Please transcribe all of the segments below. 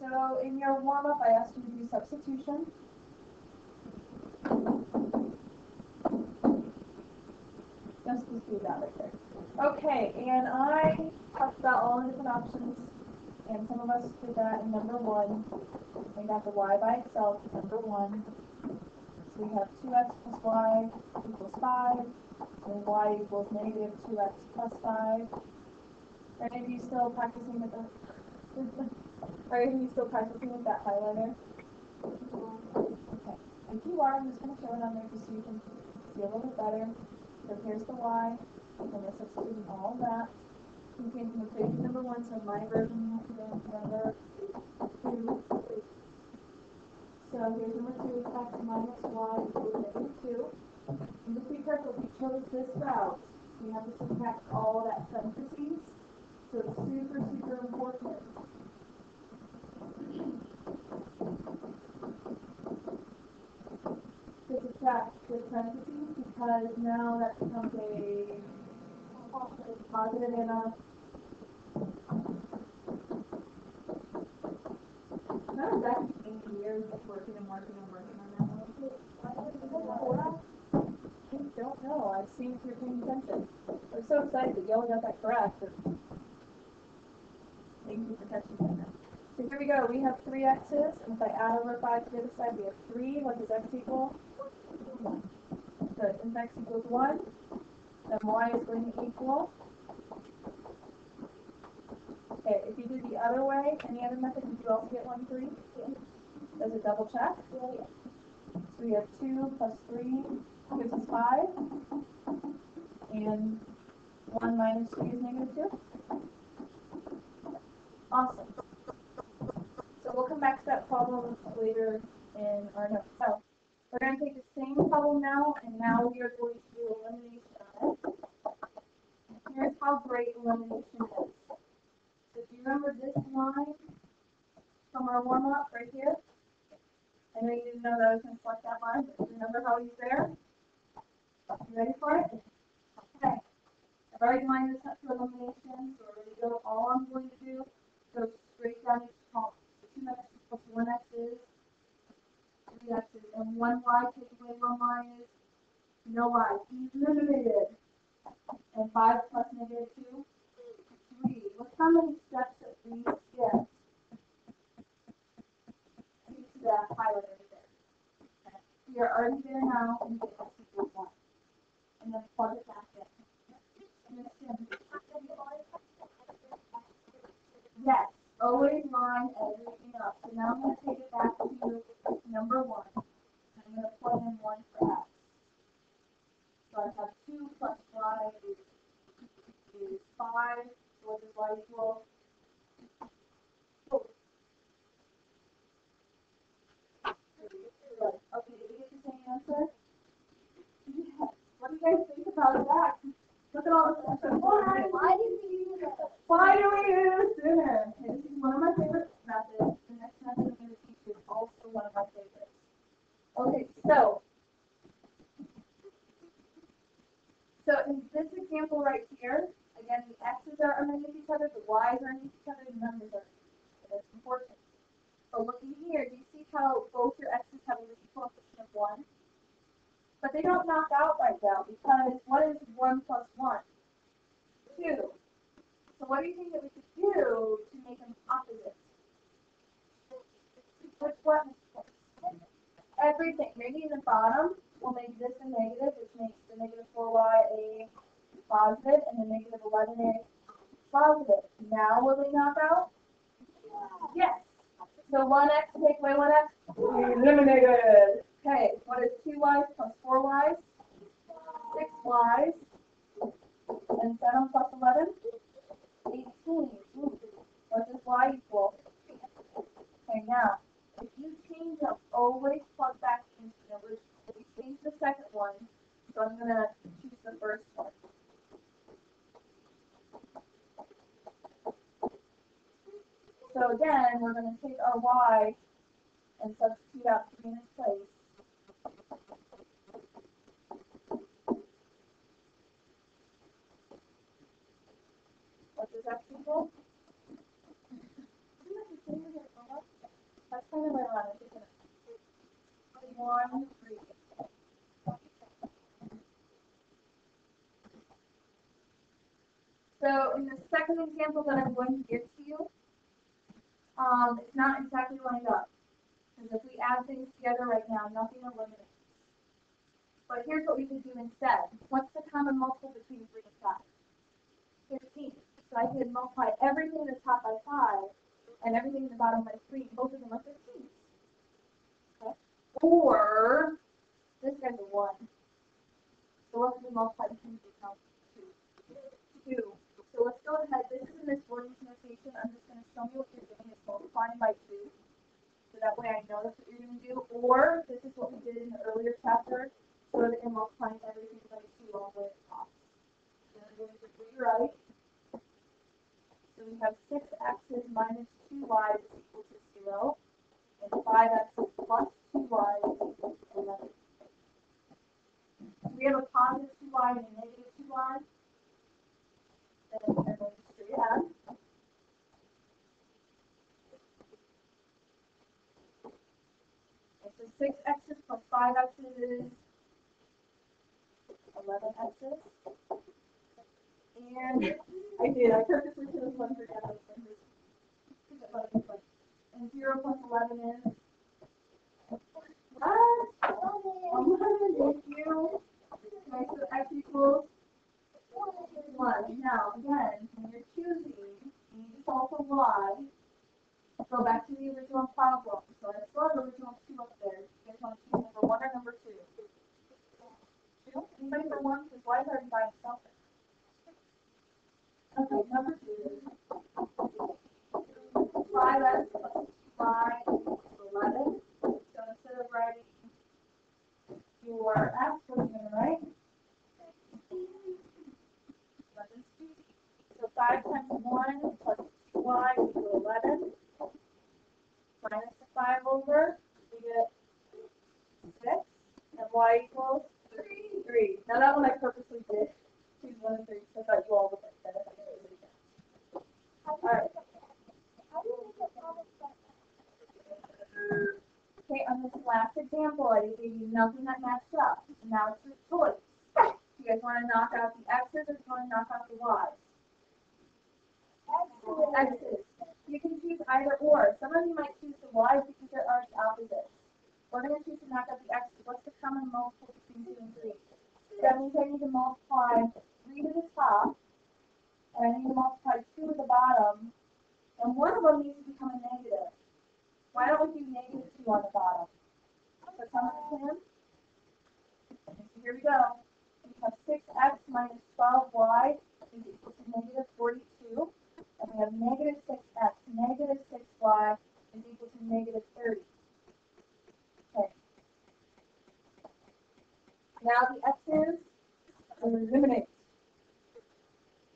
so in your warm-up, I asked you to do substitution. Just do that right there. Okay, and I talked about all the different options, and some of us did that in number 1. We got the y by itself, number 1. So we have 2x plus y equals 5, and y equals negative 2x plus 5. Are any of you still practicing with the Are any of you still practicing with that highlighter? Okay. If you are, I'm just going to show it on there just so you can see a little bit better. So here's the y. I'm going to substitute all of that. We came from equation number 1, so my version has to go into number 2. So here's number 2, x minus y equals negative 2. And just be careful, if you chose this route, you have to subtract all that parentheses. So it's super, super important. To subtract the parentheses, because now that becomes a positive and a not exactly 8 years of working on that one. I don't know. I've seen if you're paying attention. I'm so excited that y'all got that correct. Thank you for catching that. So here we go. We have 3 x's, and if I add over 5 to the other side, we have 3. What does x equal? 1. So if x equals 1, then y is going to equal. Okay, if you do the other way, any other method, did you also get 1, 3? Does it double check? Yeah. So we have 2 plus 3 gives us 5. And 1 minus 3 is negative 2. Awesome. So we'll come back to that problem later in our notes. So we're going to take the same problem now, and now we are going to do elimination of it. Here's how great elimination is. So if you remember this line from our warm-up right here, I know you didn't know that I was going to select that line, but remember how he's there? You ready for it? Okay. I've already lined this up for elimination, so we're ready to go. All I'm going to do is go straight down each column. 2x plus 1x is 3x's, and 1y, take away 1y is no y. Eliminated. And 5 plus negative 2, 3. Look how many steps that we skipped due to that highlighter right there. Okay. We are already there now, and we get x equals 1. And then plug it back in. Yes, always line everything up. So now I'm going to take it back to number 1. I'm going to plug in 1 for x. So I have 2 plus y is 5. So what does y equal? Oh. Okay, did we get the same answer? Yes. What do you guys think about that? Look at all this extra. Why do we use it? Why do we use sooner? Okay, this is one of my favorite methods. The next method I'm going to teach you is also one of my favorites. Okay, so in this example right here, again, the x's are underneath each other, the y's are underneath each other, the numbers are underneath each other. That's important. But looking here, do you see how both your x's have a coefficient of 1? But they don't knock out right now because what is 1 plus 1? 2. So what do you think that we could do to make them opposite? Which one? Everything. Maybe in the bottom, we'll make this a negative, which makes the negative 4y a positive, and the negative 11 a positive. Now will they knock out? Yes. So 1x take away 1x? Eliminated. Okay, what is 2y's plus 4y's? 6y's. And 7 plus 11? 18. Ooh. What does y equal? Okay, now, if you change them, always plug back into the original. We changed the second one, so I'm going to choose the first one. So again, we're going to take our y and substitute out 3 in its place. What does x equal? kind of ironic, isn't it? 1, 3. So in the second example that I'm going to give to you, it's not exactly lined up. Because if we add things together right now, nothing eliminates. But here's what we could do instead. What's the common multiple between 3 and 5? 15. So I can multiply everything in the top by 5 and everything in the bottom by 3. Both of them are 15. Okay? Or this guy's a 1. So what can we multiply between 2 and 2? 2. So let's go ahead. This is in this wording notation. I'm just going to show me what you're doing. It's multiplying by 2. So that way I know that's what you're going to do. Or this is what we did in the earlier chapter. So that you're multiplying everything by 2 all the way across. So I'm going to rewrite. So we have 6x's minus 2y is equal to 0. And 5x's plus 2y is equal to 11. We have a positive 2y and a negative 2y. Then I'm going to straight add. And so 6x's plus 5x's is 11x's. And I purposely put this one for down. And 0 plus 11 is? What? 11, thank you. Okay, so x equals 1. Now, again, when you're choosing, you need to solve for y. Go back to the original problem. So I still have the original 2 up there. You guys want to choose number 1 or number 2? 2? Anybody for 1? Because y is already by itself. Okay, number 2. 5x plus 2y equals 11. So instead of writing your x, what are you going to write? 11. So 5 times 1 plus 2y equals 11. Minus the 5 over, we get 6. And y equals 3. Now that one I purposely did. Choose 1 and 3, so I thought you all would like that if I did it again. Alright. Okay, on this last example, I gave you nothing that matched up. So now it's your choice. You guys want to knock out the x's or do you want to knock out the y's? X's. You can choose either or. Some of you might choose the y's because they're already opposites. We're going to choose to knock out the x's. What's the common multiple between 2 and 3? That means I need to multiply 3 to the top, and I need to multiply 2 to the bottom, and one of them needs to become a negative. Why don't we do negative 2 on the bottom? Does that sound like a plan? So here we go. We have 6x minus 12y is equal to negative 42. And we have negative 6x, negative 6y is equal to negative 30. Okay. Now the x's eliminate.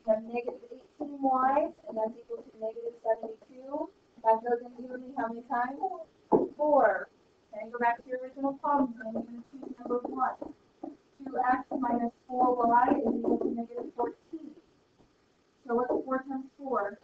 We have negative 18y, and that's equal to negative 72. That goes in evenly how many times? 4. And go back to your original problem, and you're going to choose number 1. 2x minus 4y is equal to negative 14. So what's 4 times 4?